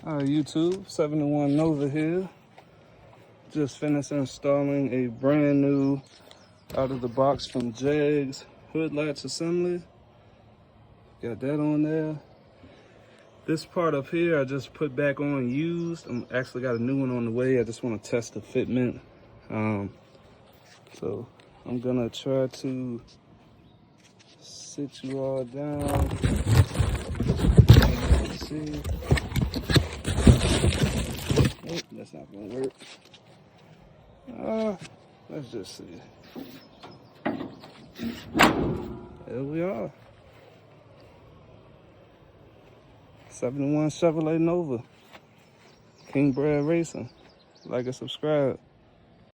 YouTube, 71 Nova here. Just finished installing a brand new out of the box from Jegs hood latch assembly. Got that on there. This part up here I just put back on used. I'm actually got a new one on the way. I just want to test the fitment. So I'm gonna try to sit you all down. Let's see. Oh, that's not gonna work. Let's just see. There we are. 71 Chevrolet Nova. King Brad Racing. Like and subscribe.